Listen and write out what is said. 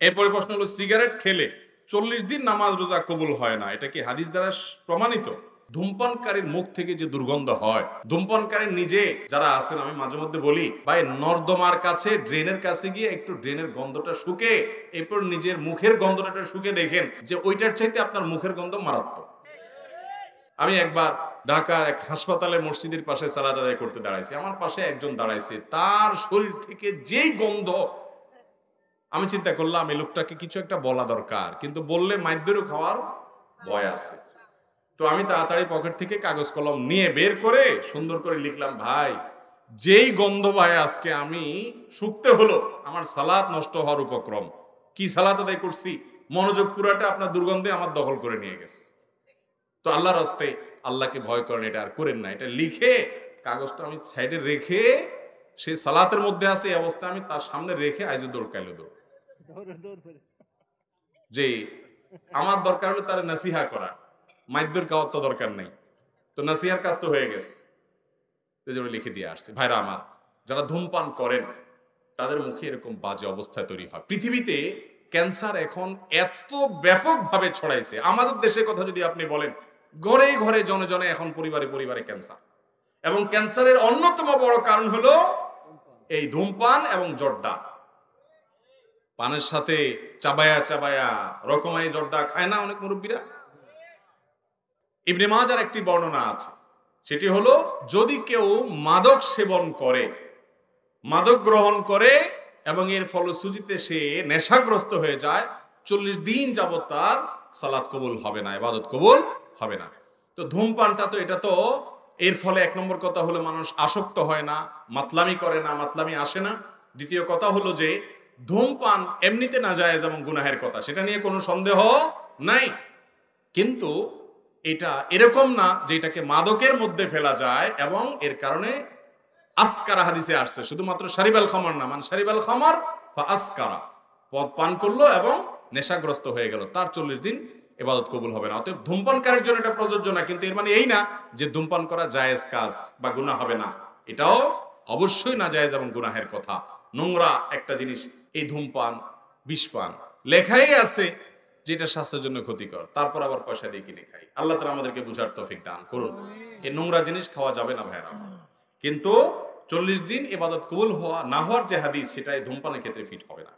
এরপরে প্রশ্ন হলো সিগারেট খেলে 40 দিন নামাজ রোজা কবুল হয় না, এটা কি হাদিস দ্বারা প্রমাণিত? ধূমপানকারীর মুখ থেকে যে দুর্গন্ধ হয়, ধূমপানকারীর নিজে যারা আছেন, আমি মাঝে মধ্যে বলি ভাই নর্দমার কাছে ড্রেনের কাছে গিয়ে একটু ড্রেনের গন্ধটা শুকে এরপর নিজের মুখের গন্ধটা শুকে দেখেন যে ওইটার চাইতে আপনার মুখের গন্ধ মারাত্মক। আমি একবার ঢাকার এক হাসপাতালে মসজিদের পাশে সালাত আদায় করতে দাঁড়াইছি, আমার পাশে একজন দাঁড়াইছে, তার শরীর থেকে যেই গন্ধ, আমি চিন্তা করলাম এই লোকটাকে কিছু একটা বলা দরকার, কিন্তু বললে মাইদ্যেরও খাওয়ার ভয় আছে। তো আমি তাড়াতাড়ি পকেট থেকে কাগজ কলম নিয়ে বের করে সুন্দর করে লিখলাম, ভাই যেই গন্ধ ভাই আজকে আমি শুকতে হলো, আমার সালাত নষ্ট হওয়ার উপক্রম। কি সালাত আদায় করছি, মনোযোগ পুরাটা আপনার দুর্গন্ধে আমার দখল করে নিয়ে গেছে। তো আল্লাহর রাস্তায় আল্লাহকে ভয় করেন, এটা আর করেন না। এটা লিখে কাগজটা আমি সাইডে রেখে, সে সালাতের মধ্যে আছে এই অবস্থায় আমি তার সামনে রেখে আইজো দৌড় কাইলো দৌড়, যে আমার দরকার হলো তার নাসিহা করা, মাইদ্যর খাওয়ার তো দরকার নেই। তো নাসিহার কাজ তো হয়ে গেছে, লিখে দিয়ে আসছে। ভাইরা আমার, যারা ধূমপান করেন তাদের মুখে এরকম বাজে অবস্থা তৈরি হয়। পৃথিবীতে ক্যান্সার এখন এত ব্যাপকভাবে ছড়াইছে, আমাদের দেশের কথা যদি আপনি বলেন, ঘরে ঘরে জনে জনে এখন পরিবারে পরিবারে ক্যান্সার। এবং ক্যান্সারের অন্যতম বড় কারণ হলো এই ধূমপান এবং জর্দা। পানের সাথে চাবায়া চাবায়া রকমারি জর্দা খায় না অনেক মুরব্বীরা? ইবনে মাজার একটি বর্ণনা আছে, সেটি হলো যদি কেউ মাদক সেবন করে, মাদক গ্রহণ করে এবং এর ফলশ্রুতিতে সে নেশাগ্রস্ত হয়ে যায়, 40 দিন যাবত তার সালাত কবুল হবে না, ইবাদত কবুল হবে না। তো ধূমপানটা তো, এটা তো এর ফলে এক নম্বর কথা হলো মানুষ আসক্ত হয় না, মাতলামি করে না, মাতলামি আসে না। দ্বিতীয় কথা হলো যে ধূমপান এমনিতে নাজায়েজ এবং গুনাহের কথা, সেটা নিয়ে কোনো সন্দেহ নাই। কিন্তু এটা এরকম না যে এটাকে মাদকের মধ্যে ফেলা যায় এবং এর কারণে আসকারা হাদিসে আসছে, শুধুমাত্র শারিবাল খামার না, মানে শারিবাল খামার বা আসকারা, পদ পান করলো এবং নেশাগ্রস্ত হয়ে গেল, তার 40 দিন ইবাদত কবুল হবে না। অতএব ধূমপানকারীর জন্য এটা প্রযোজ্য না, কিন্তু এর মানে এই না যে ধূমপান করা জায়েজ কাজ বা গুনাহ হবে না, এটাও অবশ্যই না জায়েজ এবং গুনাহের কথা। নোংরা একটা জিনিস এই ধূমপান, বিষপান, লেখাই আছে যেটা স্বাস্থ্যের জন্য ক্ষতিকর, তারপর আবার পয়সা দিয়ে কিনে খাই। আল্লাহ তাআলা আমাদেরকে বুঝার তৌফিক দান করুন। এই নোংরা জিনিস খাওয়া যাবে না ভাইরা। কিন্তু 40 দিন ইবাদত কবুল হওয়া না হওয়ার যে হাদিস, সেটা এই ধূমপানের ক্ষেত্রে ফিট হবে না।